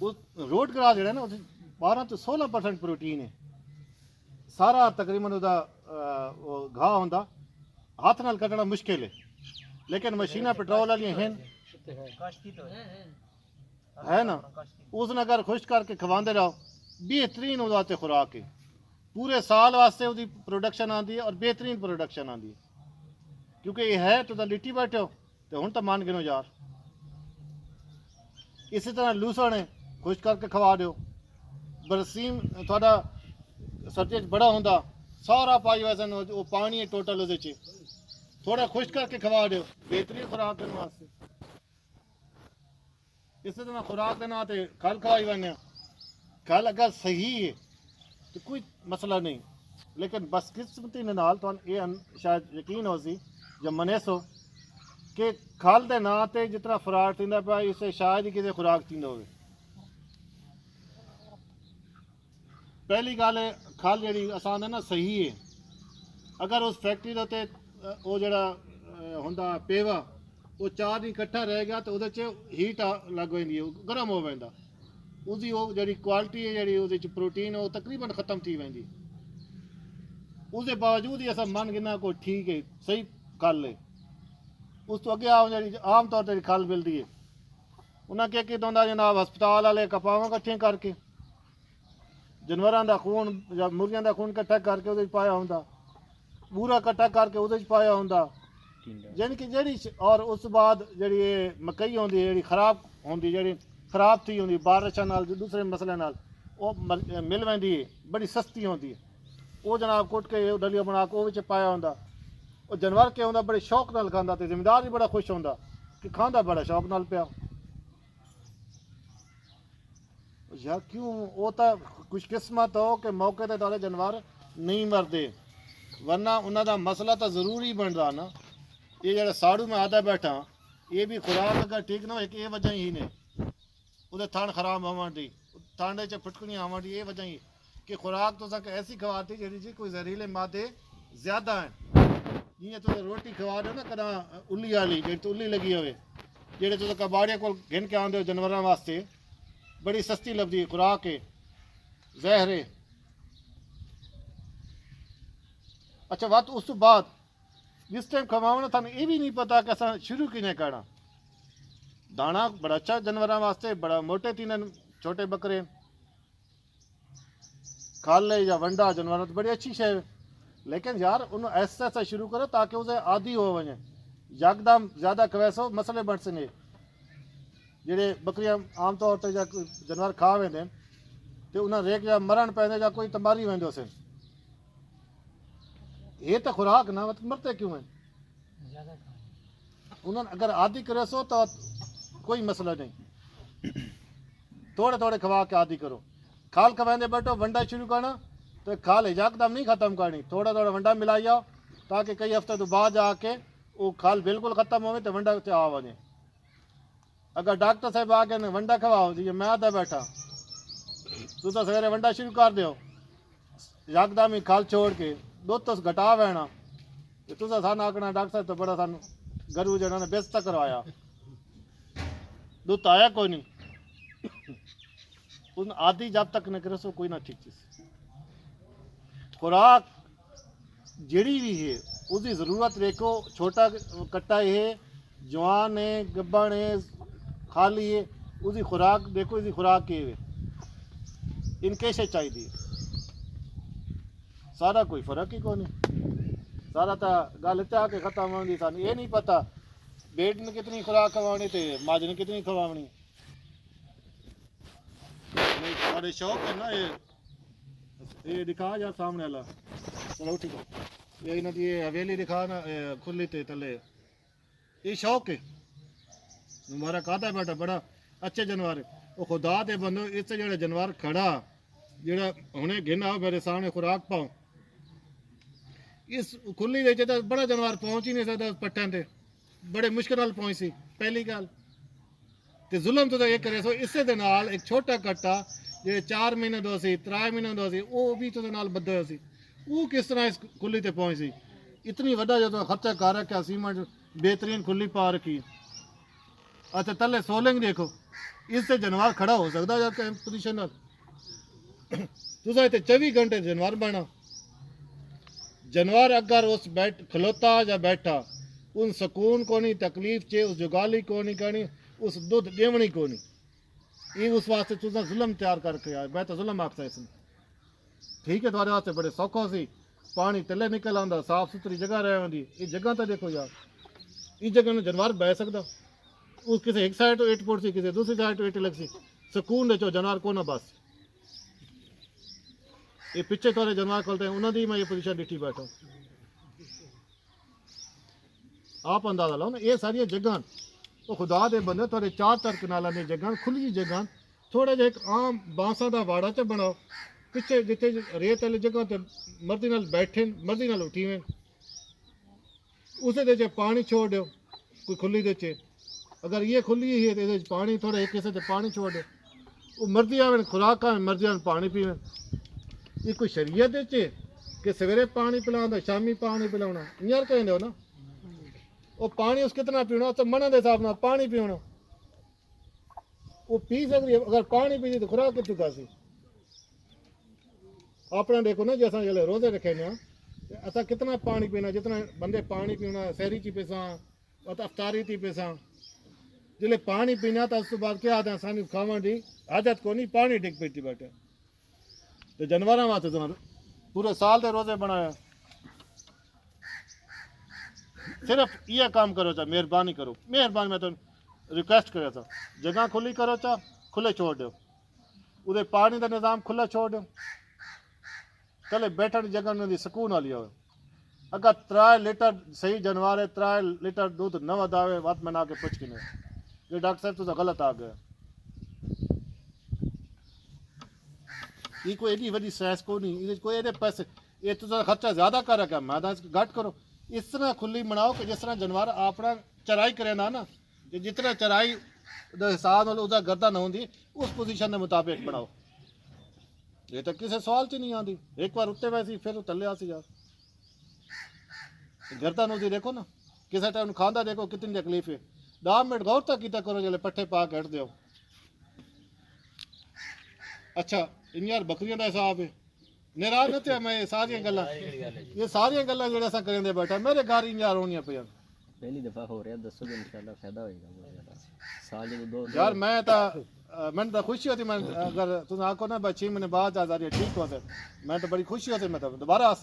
उस road grass जेह्ड़ा ना उस 12 ਤੋਂ 16% प्रोटीन है सारा तकरीबन ਉਹਦਾ घाह होंदा हथ नाल कटना मुश्किल है लेकिन मशीना पेट्रोल वाली हैं है ना उस अगर खुश करके खवाते रहो बेहतरीन उसते खुराक है पूरे साल वास्ते उसकी प्रोडक्शन आती है और बेहतरीन प्रोडक्शन आती है क्योंकि ये है तो लिट्टी बैठे हो तो हूँ तो मान गिनो यार इसी तरह लूसन है खुश करके खवा दो बरसीम थोड़ा सर्दी बड़ा होंदा सारा पाई वैसे वो पानी है टोटल वो थोड़ा खुश करके खवा दो बेहतरीन खुराक देने वास्ते इसी तरह खुराक देना तो खल खवाई बने खल अगर सही है तो कोई मसला नहीं लेकिन बदकिस्मती नाल तुहानू ये शायद यकीन हो सी जब मने सो कि खल के नाँ से जितना फरार थींदा पिया इससे शायद ही किसी खुराक थींदो होवे पहली गल है खल जी असान है ना सही है अगर उस फैक्ट्री के उत्ते वो जड़ा होंदा पेवा वो 4 दिन इकट्ठा रह गया तो वो हीट लग जाती है गर्म हो जाता उसकी वो जी क्वालिटी है जी प्रोटीन वो तकरीबन खत्म थी वेंदी उसके बावजूद ही असा मन गिना को ठीक है सही खल है उस तो अगे आओ जी आम तौर पर खल मिलती है उन्हें क्या किया होंगे जनाब हस्पताल वाले कपावां कट्ठियां करके जानवरों का खून या मुर्गियों का खून कट्ठा करके वो पाया होंगे पूरा कट्ठा करके वो पाया होंगे यानी कि जी और उस बाद जी मकई होंगी जी खराब होंगी जी खराब थी होंगी बारिश नाल दूसरे मसले नाल वो मिल वही है बड़ी सस्ती होंगी है वो जनाब कुट के दलिया बना के वो पाया होंगे वो जानवर क्या होंगे बड़े शौक नाल खाता तो जिम्मेदार भी बड़ा खुश होंगे कि खाता बड़ा शौक नाल पिया यार क्यों वो तो खुशकिस्मत हो कि मौके पर थोड़े जानवर नहीं मरते वरना उन्होंने मसला तो जरूरी बनता ना ये जरा साड़ू में आता बैठा ये भी खुराक अगर ठीक ना हो एक ये वजह ही ने उधर थान खराब आवन दी थाने च फटकनियाँ आवन दी ये वजह ही कि खुराक तो ऐसी खवाती जी कोई जहरीले मादे ज़्यादा हैं जियां तुम रोटी खवा दो ना कदा उल्ली वाली जी तो उल्ली लगी होवे जेह्ड़े तुस कबाड़िया को गिन के आंदे हो जानवरों वास्ते बड़ी सस्ती लभदी है खुराक है जहर है अच्छा बात उस तो बाद जिस टाइम खवाना थानू ये भी नहीं पता कि असा शुरू किने करना दाना बड़ा अच्छा जानवरों वास्ते बड़ा मोटे तीन छोटे बकरे खल या वंडा जानवरों तो बड़ी अच्छी शे लेकिन यार उन्हें ऐसा ऐसा शुरू करो ताकि उसे आदि हो वजे यकदम ज़्यादा कवैसो मसले बन सके जेडे बकरियां आम तौर पर या जानवर खा वेंदे तो उन्हें रेक या मरण पैंदे या कोई तमारी वेंदो से ये तो खुराक ना मरते क्यों हैं उन्होंने अगर आदि करे सो तो कोई मसला नहीं थोड़े थोड़े खवा के आदि करो खाल खवाते बैठो वंडा शुरू करना तो खाल यकदम नहीं ख़त्म करनी थोड़ा थोड़ा वंडा मिलाई जाओ ताकि कई हफ्ते तो बाद जाके वो खाल बिल्कुल ख़त्म हो तो वंडा आ वजे अगर डॉक्टर साहब आके वंडा खवाओ जी मैं आता बैठा तू तो सवेरे वंडा शुरू कर दो यकदम ही खाल छोड़ के दुध तो घटा वैना तुस सानू आखना डॉक्टर साहब तो बड़ा सानू गरू जरा ने बेस्ता करवाया दुध आया कोई नहीं उन आदि जब तक न करे सो कोई ना ठीक चीज़ खुराक जड़ी भी है उसकी ज़रूरत देखो छोटा कट्टा है जवान है गब्बन है खाली है उसकी खुराक देखो इसकी खुराक के इनके से चाहिए सारा कोई फ़र्क ही कोई नहीं सारा तो गल इतना आके ख़त्म होगी सानू ये नहीं पता बेट ने कितनी खुराक खवानी तो मज ने कितनी खवानी थोड़े शौक है ना ये दिखा यार सामने वाला चलो ठीक है ये इन्हों ये हवेली दिखा ना खुली ते तले ये शौक है हमारा कहता बेटा बड़ा अच्छे जानवर वो खुदा दे बंदो इस जो जानवर खड़ा जोड़ा हुने गिन आओ मेरे सामने खुराक पाओ इस खुली तो बड़ा जानवर पहुँच ही नहीं सकता पट्टन से बड़े मुश्किल नाल पहुँच सी पहली गल तो जुलम तो ये करे सो इसे दे नाल एक छोटा कट्टा जो 4 महीने दो सी 3 महीने दो सी वो भी तो नाल बद्धा सी वो किस तरह इस खुली ते पहुँच सी इतनी वड्डा जो खर्चा कर रखा सीमेंट बेहतरीन खुली पा रखी अच्छा तले सोलिंग देखो इससे जानवर खड़ा हो सकता यार पोजीशन नाल तुसा इत्थे 24 घंटे जानवर बना जानवर अगर उस बैठ खलोता या बैठा उन सुकून को नहीं तकलीफ चे उस जुगाली को नहीं करनी उस दुध देवनी को नहीं ये उस वास्ते तुसा जुल्म तैयार करके आए मैं तो जुल्म आखता इसमें ठीक है तुम्हारे वास्ते बड़े सौखा सी पानी तले निकल आंदा साफ सुथरी जगह रह आंदी ये जगह तो देखो यार इस जगह में जानवर बह सकता उस किसी एक साइड तो 8 फुट सी किसी दूसरी साइड तो 8 लग सी सुकून दे चो जानवर को ना बस ये पिछे थोड़े जानवर खोलते हैं उन्होंने मैं ये पोजीशन डिठी बैठा आप अंदाजा लो ना ये सारी जगह तो खुदा दे बंदे थोड़े 4 कनालों की जगह खुली जगह थोड़ा जिहा एक आम बांसा का वाड़ा च बनाओ पिछे जिथे रेत वाली जगह ते मर्जी नाल बैठे मर्जी नाल उठी वे उसे दे च पानी छोड़ दो कोई खुली दे च अगर ये खुली है तो ये पानी थोड़ा एक किसे पानी छोड़ दो वो मर्जी आवे खुराक आवे मर्जी आवे पानी पीवे ये कोई शरीयत दे च कि सवेरे पानी पिलाना शामी पानी पिलाना इयां कहंदे हो ना वो पानी उस कितना पीना तो मना के हिसाब नाल पानी पीना वो पी सकती है अगर पानी पी तो खुराक कितनी खासी अपना देखो ना जैसा जल्द रोजे रखे ना असा कितना पानी पीना जितना बंदे पानी पीना सहरी ची पेसा अफ्तारी थी पेसा जिले पानी पीना तो उस बाद क्या आता सानी खावन की आदत को नहीं पानी डिग पी बैठे तो जानवर वास्ते तो पूरे साल के रोजे बनाया सिर्फ ये काम करो चा मेहरबानी करो मेहरबानी मैं तो रिक्वेस्ट करे था जगह खुली करो चा खुले छोड़ दो उधर पानी का निज़ाम खुला छोड़ दो चले बैठने की जगह उन्होंने सुकून वाली हो अगर 3 लीटर सही जानवर है 3 लीटर दूध न वधावे बात मना के पुछ के नहीं ये डॉक्टर साहब तो गलत आ गया ये कोई एडी वडी साइज को नहीं ये कोई एडे पैसे ये तो खर्चा ज़्यादा कर रखा मैदान घट करो इस तरह खुली बनाओ कि जिस तरह जानवर अपना चराई करे ना जितना चराई हिसाब नाल उसका गर्दन होंगी उस पोजीशन के मुताबिक बनाओ ये तो किसी सवाल च नहीं आती एक बार उत्ते वैसी फिर थले आसी यार गर्दन होती देखो ना किसी टाइम खादा देखो कितनी तकलीफ है 10 मिनट गौर तक किया करो जल्द पट्ठे पा के हट दो अच्छा इन यार बकरियों का हिसाब है नाराज न थे मैं सारिया गल्लां ये सारिया गल्लां जेड़ा असां करेंदे बैठा मेरे घर इन यार होनियां पियां पहली दफा हो रहा दसो इंशाल्लाह फायदा होएगा बहुत ज्यादा साल जो दो यार मैं तो खुशी होती मैं अगर तुम आको ना 6 महीने बाद आ जा रही है ठीक हो मैं तो बड़ी खुशी होती मैं तो दोबारा आ